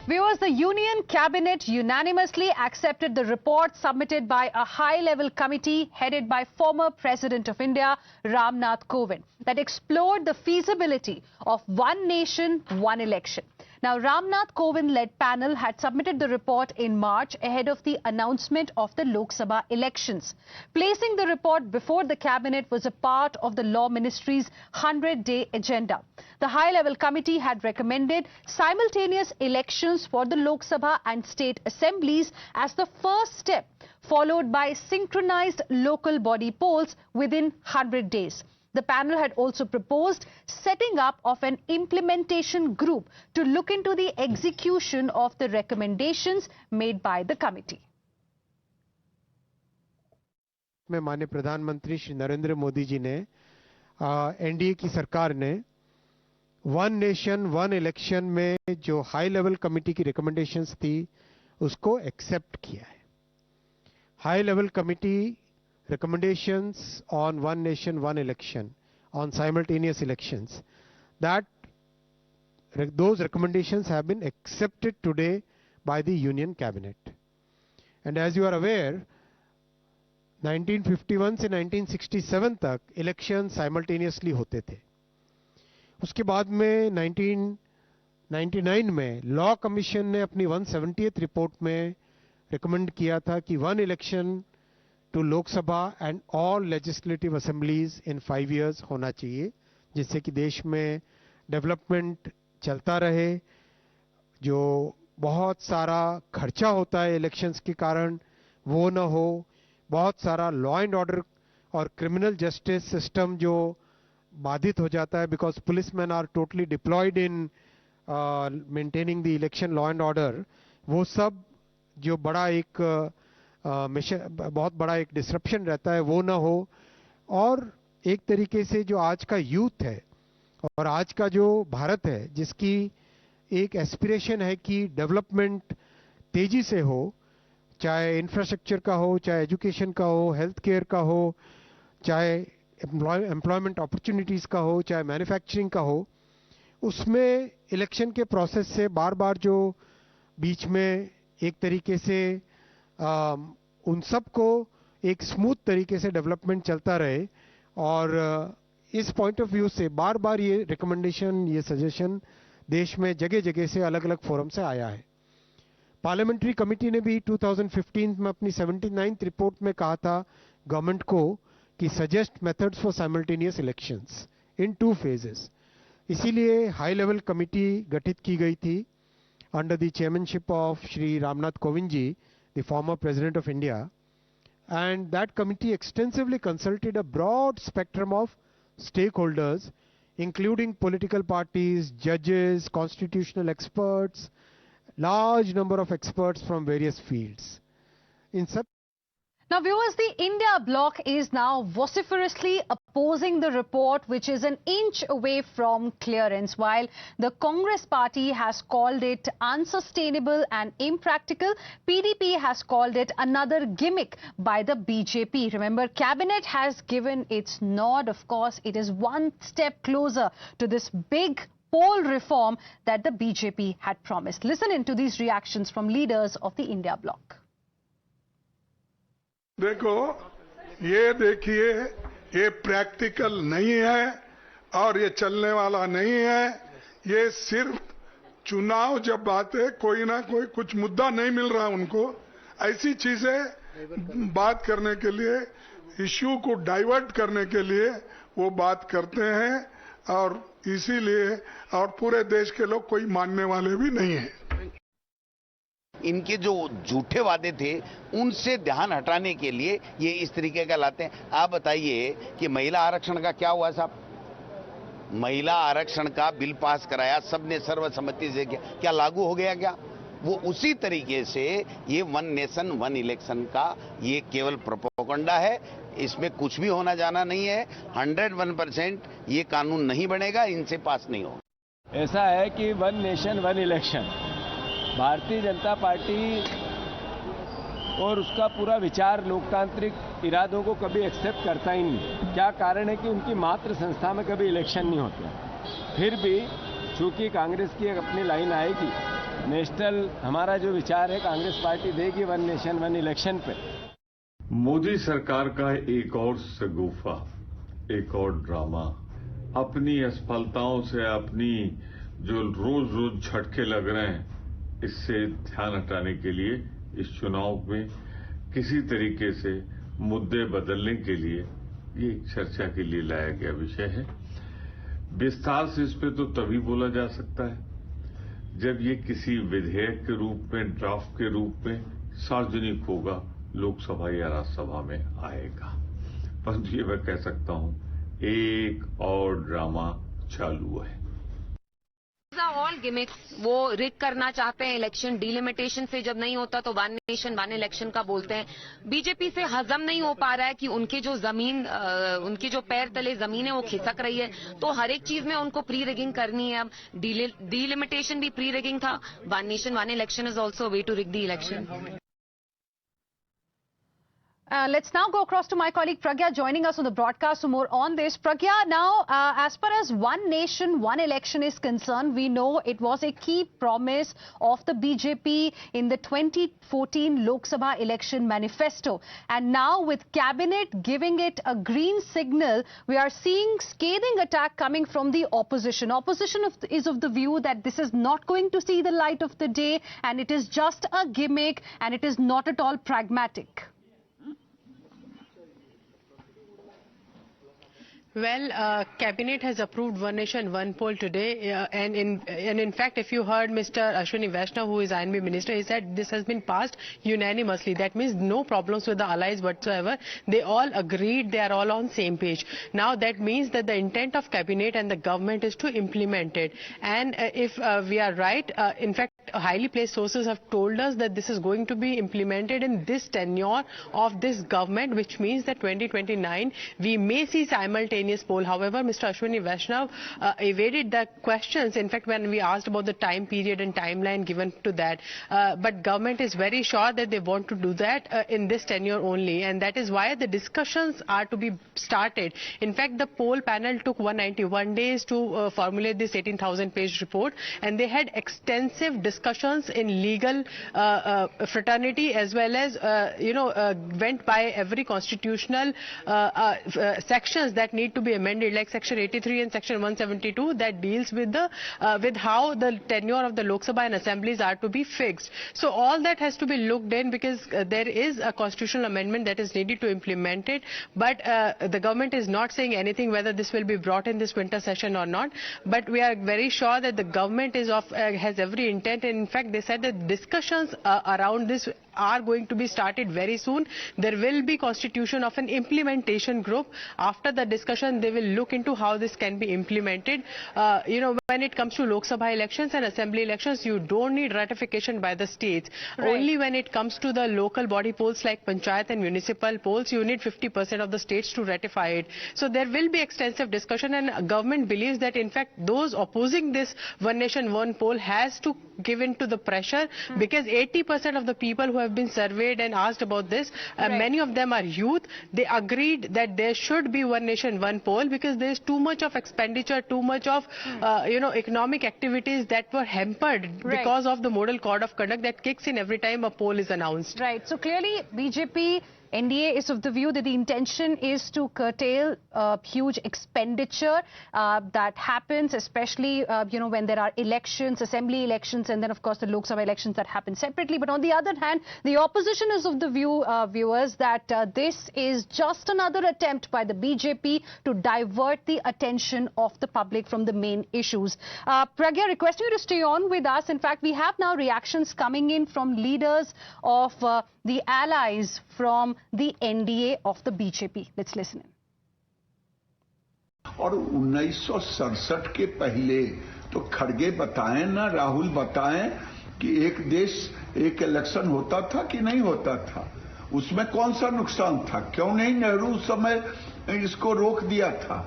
Viewers, the Union Cabinet unanimously accepted the report submitted by a high-level committee headed by former President of India, Ram Nath Kovind, that explored the feasibility of one nation, one election. Now, Ram Nath Kovind-led panel had submitted the report in March ahead of the announcement of the Lok Sabha elections. Placing the report before the cabinet was a part of the Law Ministry's 100-day agenda. The high-level committee had recommended simultaneous elections for the Lok Sabha and state assemblies as the first step, followed by synchronized local body polls within 100 days. The panel had also proposed setting up of an implementation group to look into the execution of the recommendations made by the committee. में माननीय प्रधानमंत्री श्री नरेंद्र मोदी जी ने NDA की सरकार ने one nation one election में जो high level committee की रिकमेंडेशंस थी उसको एक्सेप्ट किया है. High level committee recommendations on one nation, one election, on simultaneous elections, those recommendations have been accepted today by the Union Cabinet. And as you are aware, 1951 से 1967 तक election simultaneously होते थे. उसके बाद में 1999 में लॉ कमीशन ने अपनी 170th रिपोर्ट में रिकमेंड किया था कि one election to Lok Sabha and all legislative assemblies in 5 years होना चाहिए, जिससे कि देश में डेवलपमेंट चलता रहे. जो बहुत सारा खर्चा होता है इलेक्शंस के कारण वो न हो. बहुत सारा लॉ एंड ऑर्डर और क्रिमिनल जस्टिस सिस्टम जो बाधित हो जाता है because policemen are totally deployed in maintaining the election law and order, वो सब जो बड़ा एक बहुत बड़ा एक डिसरप्शन रहता है वो ना हो. और एक तरीके से जो आज का यूथ है और आज का जो भारत है जिसकी एक एस्पिरेशन है कि डेवलपमेंट तेजी से हो, चाहे इंफ्रास्ट्रक्चर का हो, चाहे एजुकेशन का हो, हेल्थ केयर का हो, चाहे एम्प्लॉयमेंट अपॉर्चुनिटीज का हो, चाहे मैन्युफैक्चरिंग का हो, उसमें इलेक्शन के प्रोसेस से बार बार जो बीच में एक तरीके से उन सब को एक स्मूथ तरीके से डेवलपमेंट चलता रहे. और इस पॉइंट ऑफ व्यू से बार बार ये रिकमेंडेशन, ये सजेशन देश में जगह जगह से अलग अलग फोरम से आया है. पार्लियामेंट्री कमेटी ने भी 2015 में अपनी 79th रिपोर्ट में कहा था गवर्नमेंट को कि suggest methods for simultaneous elections in 2 phases. इसीलिए हाई लेवल कमेटी गठित की गई थी under the chairmanship of Shri Ramnath Kovind ji, the former President of India, and that committee extensively consulted a broad spectrum of stakeholders, including political parties, judges, constitutional experts, large number of experts from various fields. Now, viewers, the India bloc is now vociferously opposing the report, which is an inch away from clearance, while the Congress party has called it unsustainable and impractical. PDP has called it another gimmick by the BJP. Remember, Cabinet has given its nod. Of course, it is one step closer to this big poll reform that the BJP had promised. Listen into these reactions from leaders of the India bloc. देखो, ये देखिए, ये practical नहीं है और ये चलने वाला नहीं है. ये सिर्फ चुनाव जब आते कोई ना कोई कुछ मुद्दा नहीं मिल रहा उनको, ऐसी चीजें बात करने के लिए, इश्यू को डाइवर्ट करने के लिए वो बात करते हैं. और इसीलिए और पूरे देश के लोग कोई मानने वाले भी नहीं है. इनके जो झूठे वादे थे उनसे ध्यान हटाने के लिए ये इस तरीके का लाते हैं. आप बताइए कि महिला आरक्षण का क्या हुआ साहब? महिला आरक्षण का बिल पास कराया, सबने सर्वसम्मति से किया, क्या लागू हो गया क्या? वो उसी तरीके से ये वन नेशन वन इलेक्शन का ये केवल प्रोपेगेंडा है. इसमें कुछ भी होना जाना नहीं है. 101% ये कानून नहीं बनेगा, इनसे पास नहीं होगा. ऐसा है कि one nation one election Bharatiya Janata party और उसका पूरा विचार लोकतांत्रिक इरादों को कभी एक्सेप्ट करता ही नहीं. क्या कारण है कि उनकी मातृ संस्था में कभी इलेक्शन नहीं होते. फिर भी चूंकि कांग्रेस की एक अपनी लाइन आएगी नेशनल हमारा जो विचार है कांग्रेस पार्टी देगी वन नेशन वन इलेक्शन पे। मोदी सरकार का एक और शगुफा, एक और ड्रामा, अपनी असफलताओं से, अपनी जो रोज रोज झटके लग रहे हैं, इससे ध्यान हटाने के लिए इस चुनाव में किसी तरीके से मुद्दे बदलने के लिए ये चर्चा के लिए लाया गया विषय है। विस्तार से इस पे तो तभी बोला जा सकता है जब ये किसी विधेयक के रूप में, ड्राफ्ट के रूप में सार्वजनिक होगा, लोकसभा या राज्यसभा में आएगा। परंतु ये मैं कह सकता हूं, एक और ड्रामा चालू है। ऑल गिमिक्स, वो रिग करना चाहते हैं इलेक्शन, डिलिमिटेशन से जब नहीं होता तो वन नेशन वन इलेक्शन का बोलते हैं। बीजेपी से हजम नहीं हो पा रहा है कि उनके जो जमीन, उनके जो पैर तले जमीन है वो खिसक रही है, तो हर एक चीज में उनको प्री रिगिंग करनी है। अब डिलिमिटेशन भी प्री रिगिंग था, one nation one election is also a way to rig the election. Let's now go across to my colleague Pragya joining us on the broadcast for more on this. Pragya, now as far as one nation, one election is concerned, we know it was a key promise of the BJP in the 2014 Lok Sabha election manifesto. And now with cabinet giving it a green signal, we are seeing scathing attack coming from the opposition. Opposition is of the view that this is not going to see the light of the day and it is just a gimmick and it is not at all pragmatic. Well, Cabinet has approved one nation, one poll today, and in fact, if you heard Mr. Ashwini Vaishnaw, who is INB Minister, he said this has been passed unanimously. That means no problems with the allies whatsoever. They all agreed, they are all on same page. Now that means that the intent of Cabinet and the government is to implement it. And if we are right, in fact, highly placed sources have told us that this is going to be implemented in this tenure of this government, which means that 2029 we may see simultaneous poll. However, Mr. Ashwini Vaishnaw evaded the questions, in fact, when we asked about the time period and timeline given to that. But government is very sure that they want to do that in this tenure only, and that is why the discussions are to be started. In fact, the poll panel took 191 days to formulate this 18,000-page report, and they had extensive discussions in legal fraternity, as well as went by every constitutional sections that need to be amended, like section 83 and section 172, that deals with the with how the tenure of the Lok Sabha and assemblies are to be fixed. So all that has to be looked in, because there is a constitutional amendment that is needed to implement it, but the government is not saying anything whether this will be brought in this winter session or not. But we are very sure that the government is has every intent. In fact, they said that discussions around this are going to be started very soon. There will be constitution of an implementation group. After the discussion, they will look into how this can be implemented. When it comes to Lok Sabha elections and assembly elections, you don't need ratification by the states. Right. Only when it comes to the local body polls like panchayat and municipal polls, you need 50% of the states to ratify it. So there will be extensive discussion, and government believes that in fact those opposing this one nation one poll has to give in to the pressure, because 80% of the people who have been surveyed and asked about this, many of them are youth. They agreed that there should be one nation one poll, because there is too much of expenditure, too much of economic activities that were hampered because of the model code of conduct that kicks in every time a poll is announced. Right. So clearly BJP NDA is of the view that the intention is to curtail huge expenditure that happens, especially when there are elections, assembly elections, and then of course the Lok Sabha elections that happen separately. But on the other hand, the opposition is of the view, viewers, that this is just another attempt by the BJP to divert the attention of the public from the main issues. Pragya, requesting you to stay on with us. In fact, we have now reactions coming in from leaders of the allies from the NDA of the BJP. Let's listen in. और 1967 के पहले तो खड़गे बताएं ना, राहुल बताएं कि एक देश एक इलेक्शन होता था कि नहीं होता था, उसमें कौन सा नुकसान था, क्यों नहीं नेहरू उस समय इसको रोक दिया था।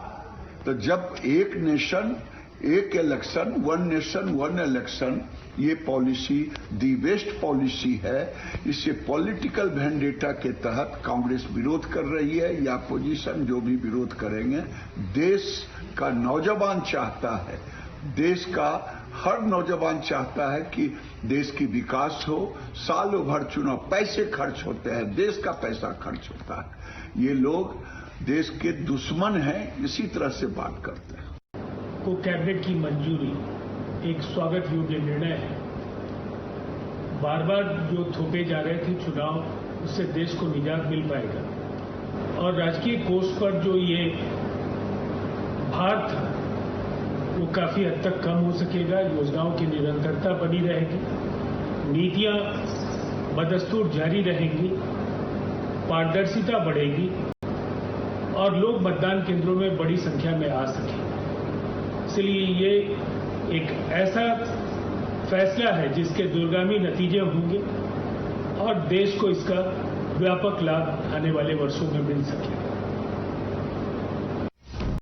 तो जब एक नेशन एक election, one nation one election, ये पॉलिसी दी बेस्ट पॉलिसी है। इसे पॉलिटिकल वेंडेटा के तहत कांग्रेस विरोध कर रही है, या अपोजिशन जो भी विरोध करेंगे। देश का नौजवान चाहता है, देश का हर नौजवान चाहता है कि देश की विकास हो, सालों भर चुनाव, पैसे खर्च होते हैं, देश का पैसा खर्च होता है। ये लोग देश के दुश्मन हैं, इसी तरह से बात करते हैं। को कैबिनेट की मंजूरी एक स्वागत योग्य निर्णय है। बार बार जो थोपे जा रहे थे चुनाव, उससे देश को निजात मिल पाएगा और राजकीय कोष पर जो ये भार था वो काफी हद तक कम हो सकेगा। योजनाओं की निरंतरता बनी रहेगी, नीतियां बदस्तूर जारी रहेंगी, पारदर्शिता बढ़ेगी और लोग मतदान केंद्रों में बड़ी संख्या में आ सकेंगे। इसलिए ये एक ऐसा फैसला है जिसके दूरगामी नतीजे होंगे और देश को इसका व्यापक लाभ आने वाले वर्षों में मिल सकेगा।